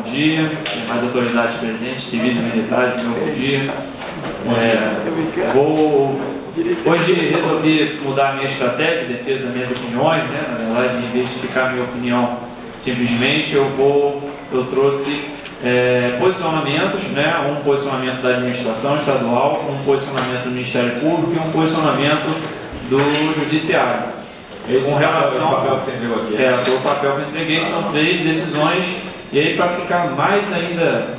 dia, demais autoridades presentes, civis e militares, meu bom dia. Hoje resolvi mudar a minha estratégia de defesa das minhas opiniões, né? Na verdade, em vez de ficar a minha opinião simplesmente, eu trouxe posicionamentos, né? Um posicionamento da administração estadual, um posicionamento do Ministério Público e um posicionamento do Judiciário. Com relação esse papel que você entregou aqui. O papel que eu entreguei são 3 decisões, e aí para ficar mais ainda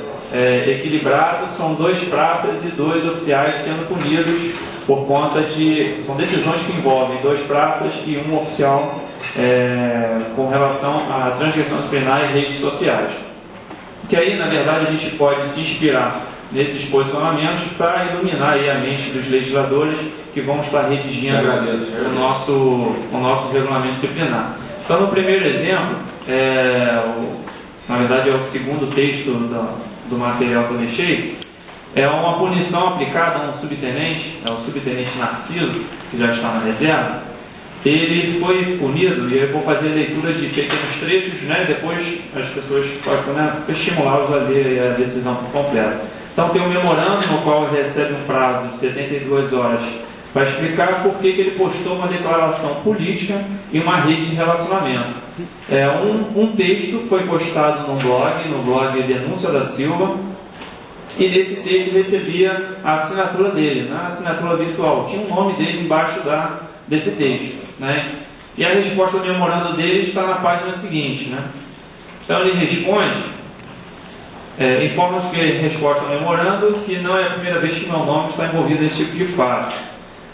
equilibrado, são 2 praças e 2 oficiais sendo punidos por conta de... São decisões que envolvem 2 praças e 1 oficial com relação à transgressão disciplinar em redes sociais. Que aí, na verdade, a gente pode se inspirar nesses posicionamentos para iluminar aí a mente dos legisladores que vão estar redigindo o nosso regulamento disciplinar. Então, no primeiro exemplo, na verdade é o segundo texto do material que eu deixei, é uma punição aplicada a um subtenente, o subtenente Narciso, que já está na reserva. Ele foi punido, e eu vou fazer leitura de pequenos trechos, né? Depois as pessoas podem estimulá-los a ler a decisão por completo. Então tem um memorando no qual ele recebe um prazo de 72 horas para explicar por que ele postou uma declaração política em uma rede de relacionamento. Um texto foi postado no blog Denúncia da Silva, e nesse texto recebia a assinatura dele, né? A assinatura virtual. Tinha o nome dele embaixo desse texto, né? E a resposta do memorando dele está na página seguinte, né? Então ele responde, informa-nos que resposta ao memorando que não é a primeira vez que meu nome está envolvido nesse tipo de fato.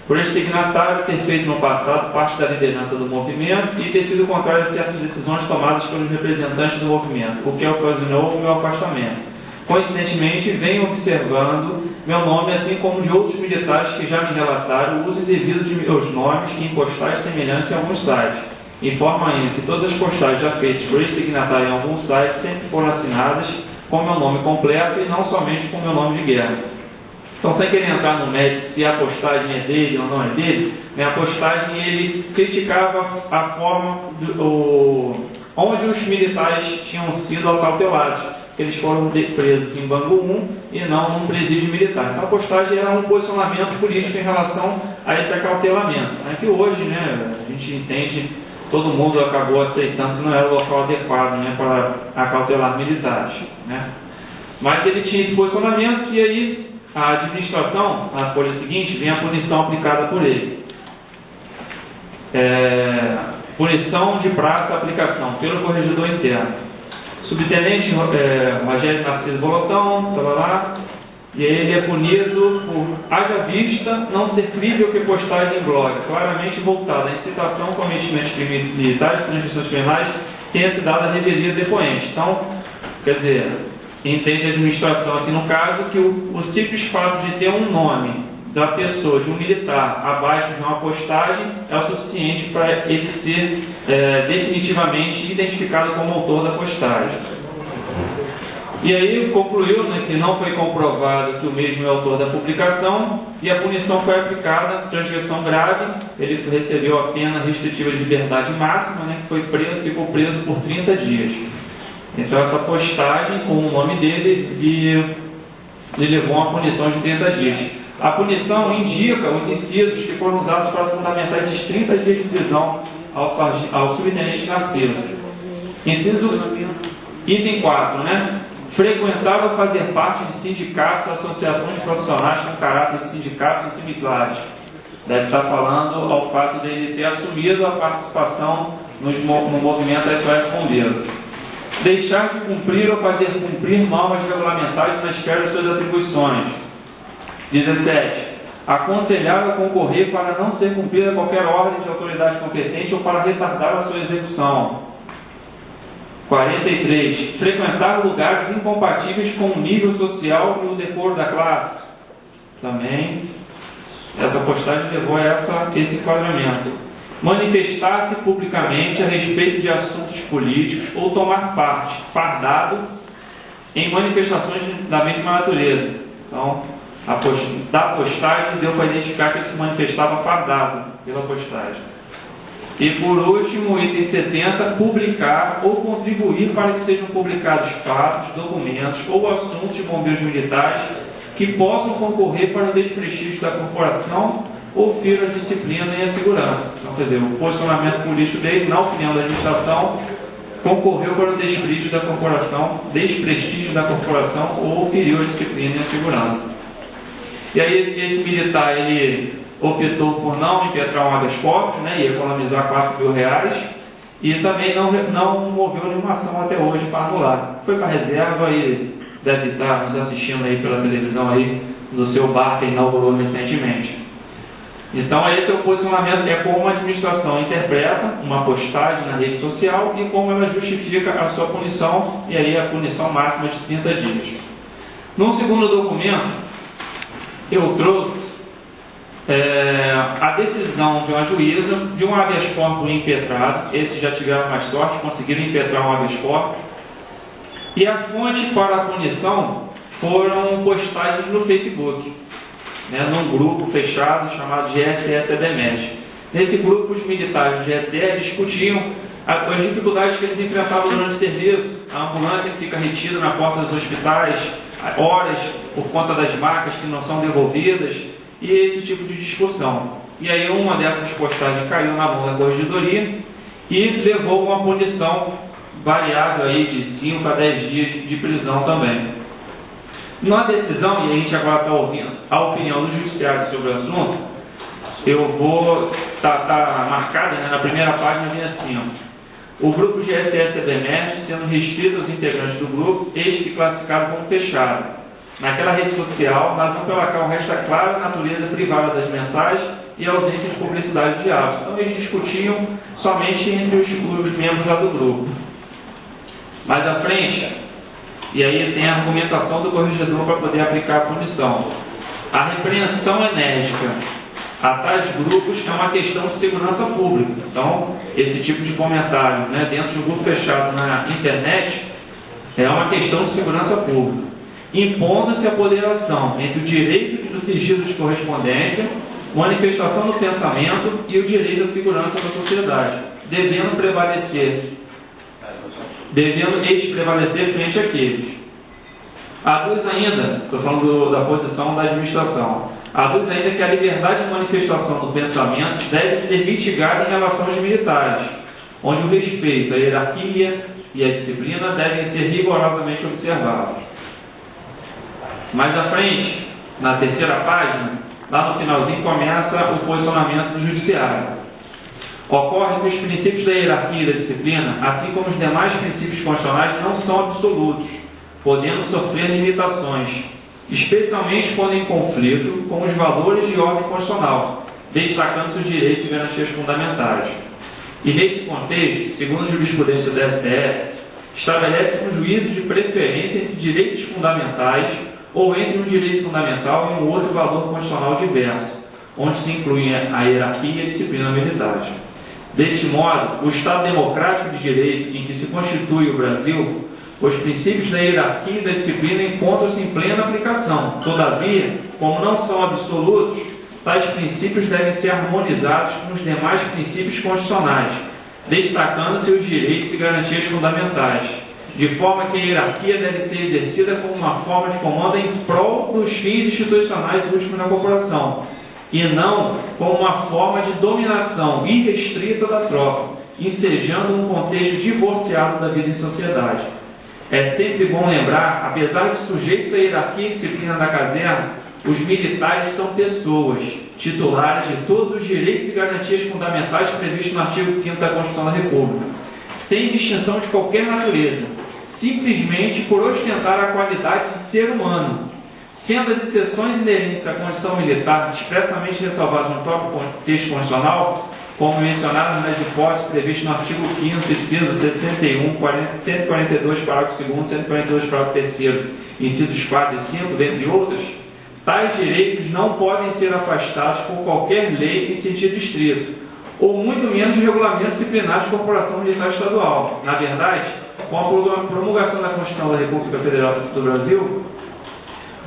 Por esse signatário ter feito no passado parte da liderança do movimento e ter sido contrário a certas decisões tomadas pelos representantes do movimento, o que ocasionou o meu afastamento. Coincidentemente, venho observando meu nome, assim como de outros militares que já me relataram o uso indevido de meus nomes em postagens semelhantes em alguns sites. Informa ainda que todas as postagens já feitas por esse signatário em alguns sites sempre foram assinadas com meu nome completo e não somente com meu nome de guerra. Então, sem querer entrar no mérito se a postagem é dele ou não é dele, né, a postagem ele criticava a forma onde os militares tinham sido acautelados, que eles foram presos em Bangu 1 e não num presídio militar. Então a postagem era um posicionamento político em relação a esse acautelamento, né, que hoje, né, a gente entende, todo mundo acabou aceitando que não era o local adequado, né, para acautelar militares, né. Mas ele tinha esse posicionamento, e aí a administração, na folha seguinte, vem a punição aplicada por ele. Punição de praça aplicação pelo corregedor interno. Subtenente Rogério Narciso Bolotão, e ele é punido por, haja vista, não ser crível que postagem em blog, claramente voltada à incitação ao cometimento de crimes militares, transgressões penais, tenha se dado a revelia do depoente. Então, quer dizer, entende a administração aqui no caso que o simples fato de ter um nome da pessoa, de um militar, abaixo de uma postagem é o suficiente para ele ser definitivamente identificado como autor da postagem. E aí concluiu, né, que não foi comprovado que o mesmo é autor da publicação, e a punição foi aplicada, transgressão grave. Ele recebeu a pena restritiva de liberdade máxima, né, que ficou preso por 30 dias. Então essa postagem com o nome dele lhe levou a uma punição de 30 dias. A punição indica os incisos que foram usados para fundamentar esses 30 dias de prisão ao subtenente Narciso. Inciso item 4, né? Frequentar ou fazer parte de sindicatos e associações profissionais com caráter de sindicatos ou similares. Deve estar falando ao fato dele ter assumido a participação no movimento SOS Bombeiros. Deixar de cumprir ou fazer cumprir normas regulamentares na esfera de suas atribuições. 17. Aconselhar ou concorrer para não ser cumprida qualquer ordem de autoridade competente ou para retardar a sua execução. 43. Frequentar lugares incompatíveis com o nível social e o decoro da classe. Também, essa postagem levou a esse enquadramento. Manifestar-se publicamente a respeito de assuntos políticos ou tomar parte, fardado, em manifestações da mesma natureza. Então, da postagem deu para identificar que ele se manifestava fardado pela postagem. E por último, o item 70, publicar ou contribuir para que sejam publicados fatos, documentos ou assuntos de bombeiros militares que possam concorrer para o desprestígio da corporação ou ferir a disciplina e a segurança. Então, quer dizer, o posicionamento político dele, na opinião da administração, concorreu para o desprestígio da corporação ou feriu a disciplina e a segurança. E aí esse militar, ele optou por não impetrar um habeas corpus, né, e economizar R$4.000, e também não moveu nenhuma ação até hoje para anular. Foi para a reserva e deve estar nos assistindo aí pela televisão aí do seu bar que inaugurou recentemente. Então esse é o posicionamento, é como a administração interpreta uma postagem na rede social e como ela justifica a sua punição, e aí a punição máxima de 30 dias. No segundo documento, eu trouxe a decisão de uma juíza de um habeas corpus impetrado. Esses já tiveram mais sorte, conseguiram impetrar um habeas corpus. E a fonte para a punição foram postagens no Facebook, né, num grupo fechado chamado GSE-CBMED. Nesse grupo, os militares do GSE discutiam as dificuldades que eles enfrentavam durante o serviço, a ambulância que fica retida na porta dos hospitais, horas por conta das marcas que não são devolvidas, e esse tipo de discussão. E aí uma dessas postagens caiu na mão da corregedoria e levou uma punição variável aí de 5 a 10 dias de prisão também. Na decisão, e a gente agora está ouvindo a opinião do judiciário sobre o assunto, eu vou tá marcada, né, na primeira página, vem assim, ó: o grupo GSE-CBMED sendo restrito aos integrantes do grupo, este que classificado como fechado. Naquela rede social, razão pela qual resta clara a natureza privada das mensagens e a ausência de publicidade de atos. Então eles discutiam somente entre os membros lá do grupo. Mais à frente, e aí tem a argumentação do corregedor para poder aplicar a punição. A repreensão enérgica a tais grupos é uma questão de segurança pública. Então, esse tipo de comentário, né, dentro de um grupo fechado na internet é uma questão de segurança pública, impondo-se a ponderação entre o direito do sigilo de correspondência, manifestação do pensamento e o direito à segurança da sociedade, devendo este prevalecer frente àqueles. Aduz ainda, estou falando da posição da administração, aduz ainda que a liberdade de manifestação do pensamento deve ser mitigada em relação aos militares, onde o respeito, a hierarquia e a disciplina devem ser rigorosamente observados. Mais à frente, na terceira página, lá no finalzinho começa o posicionamento do judiciário. Ocorre que os princípios da hierarquia e da disciplina, assim como os demais princípios constitucionais, não são absolutos, podendo sofrer limitações, especialmente quando em conflito com os valores de ordem constitucional, destacando-se os direitos e garantias fundamentais. E neste contexto, segundo a jurisprudência do STF, estabelece um juízo de preferência entre direitos fundamentais ou entre um direito fundamental e um outro valor constitucional diverso, onde se incluem a hierarquia e a disciplina militares. Deste modo, o Estado democrático de direito em que se constitui o Brasil, os princípios da hierarquia e da disciplina encontram-se em plena aplicação. Todavia, como não são absolutos, tais princípios devem ser harmonizados com os demais princípios constitucionais, destacando-se os direitos e garantias fundamentais, de forma que a hierarquia deve ser exercida como uma forma de comando em prol dos fins institucionais últimos da corporação, e não como uma forma de dominação irrestrita da tropa, ensejando um contexto divorciado da vida em sociedade. É sempre bom lembrar, apesar de sujeitos à hierarquia e disciplina da caserna, os militares são pessoas, titulares de todos os direitos e garantias fundamentais previstos no artigo 5º da Constituição da República, sem distinção de qualquer natureza, simplesmente por ostentar a qualidade de ser humano, sendo as exceções inerentes à condição militar expressamente ressalvadas no próprio texto constitucional, como mencionadas nas hipóteses previstas no artigo 5º, inciso 61, 142, parágrafo 2º, 142, parágrafo 3º, incisos 4 e 5, dentre outros, tais direitos não podem ser afastados por qualquer lei em sentido estrito, ou muito menos de regulamento disciplinar de corporação militar estadual. Na verdade, com a promulgação da Constituição da República Federal do Brasil,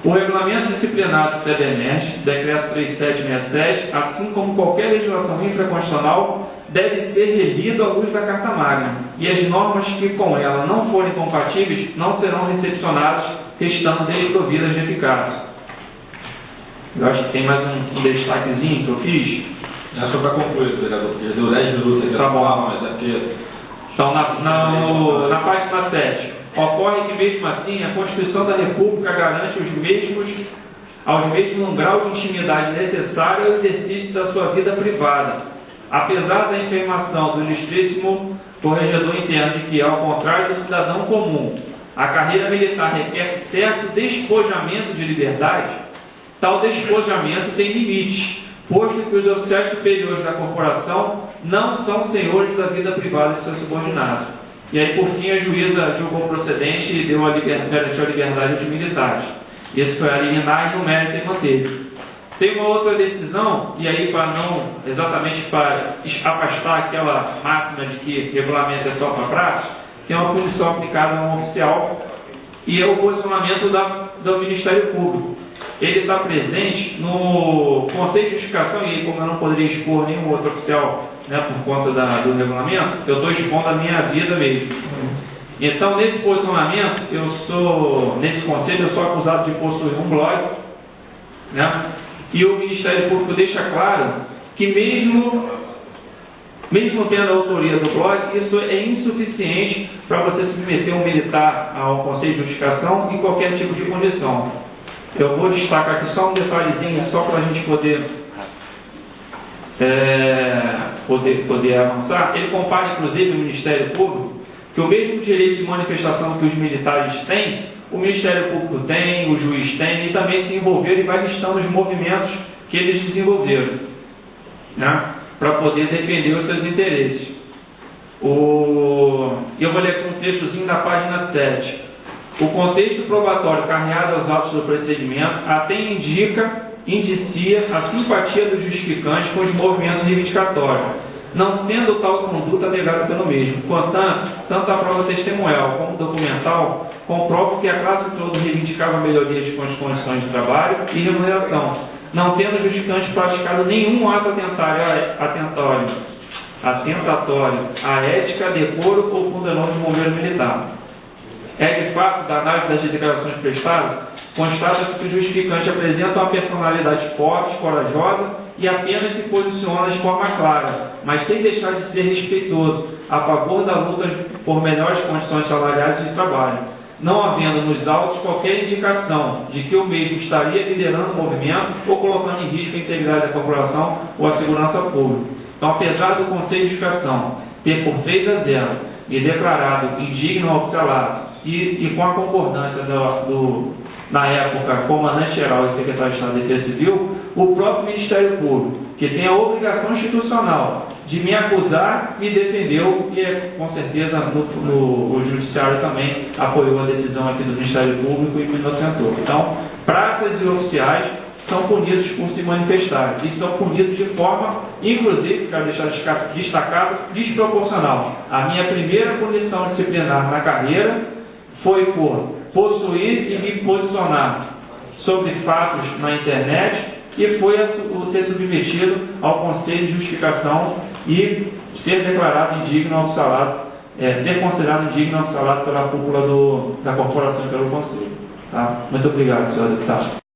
o regulamento disciplinar do CBMED, decreto 3767, assim como qualquer legislação infraconstitucional, deve ser relido à luz da Carta Magna, e as normas que com ela não forem compatíveis não serão recepcionadas, restando desprovidas de eficácia. Eu acho que tem mais um destaquezinho que eu fiz. É só para concluir, vereador, porque deu 10 minutos aqui. Tá bom. Mas é que... Então, na página 7, ocorre que, mesmo assim, a Constituição da República garante aos mesmos um grau de intimidade necessário ao exercício da sua vida privada, apesar da afirmação do ilustríssimo corregedor interno de que, ao contrário do cidadão comum, a carreira militar requer certo despojamento de liberdade. Tal despojamento tem limites, posto que os oficiais superiores da corporação não são senhores da vida privada de seus subordinados. E aí, por fim, a juíza julgou procedente e garantiu a liberdade dos militares. Esse foi a liminar e no mérito ele manteve. Tem uma outra decisão, e aí para afastar aquela máxima de que regulamento é só para praxe, tem uma punição aplicada a um oficial, e é o posicionamento do Ministério Público. Ele está presente no Conselho de Justificação, e como eu não poderia expor nenhum outro oficial, né, por conta do regulamento, eu estou expondo a minha vida mesmo. Então, nesse posicionamento, nesse conselho, eu sou acusado de possuir um blog, né, e o Ministério Público deixa claro que mesmo tendo a autoria do blog, isso é insuficiente para você submeter um militar ao Conselho de Justificação em qualquer tipo de condição. Eu vou destacar aqui só um detalhezinho, só para a gente poder avançar. Ele compara, inclusive, o Ministério Público, que o mesmo direito de manifestação que os militares têm, o Ministério Público tem, o juiz tem, e também se envolveram, e vai listando os movimentos que eles desenvolveram, né, para poder defender os seus interesses. Eu vou ler um textozinho da página 7. O contexto probatório carreado aos autos do procedimento até indicia a simpatia do justificante com os movimentos reivindicatórios, não sendo tal conduta negada pelo mesmo. Portanto, tanto a prova testemunhal como documental comprovam que a classe toda reivindicava melhorias com as condições de trabalho e remuneração, não tendo o justificante praticado nenhum ato atentatório à ética, decoro ou condenou de bombeiro militar. É de fato, da análise das declarações prestadas, constata-se que o justificante apresenta uma personalidade forte, corajosa e apenas se posiciona de forma clara, mas sem deixar de ser respeitoso, a favor da luta por melhores condições salariais e de trabalho, não havendo nos autos qualquer indicação de que o mesmo estaria liderando o movimento ou colocando em risco a integridade da corporação ou a segurança pública. Então, apesar do Conselho de Justificação ter por 3-0 me declarado indigno ao oficialato e com a concordância na época, comandante-geral e secretário de Estado de Defesa Civil, o próprio Ministério Público, que tem a obrigação institucional de me acusar, me defendeu e, com certeza, o Judiciário também apoiou a decisão aqui do Ministério Público e me inocentou. Então, praças e oficiais são punidos por se manifestarem e são punidos de forma, inclusive, quero deixar destacado, desproporcional. A minha primeira punição disciplinar na carreira foi por possuir e me posicionar sobre fatos na internet e foi ser submetido ao Conselho de Justificação e ser declarado indigno ao oficialato, ser considerado indigno ao oficialato pela cúpula da corporação e pelo Conselho. Tá? Muito obrigado, senhor deputado.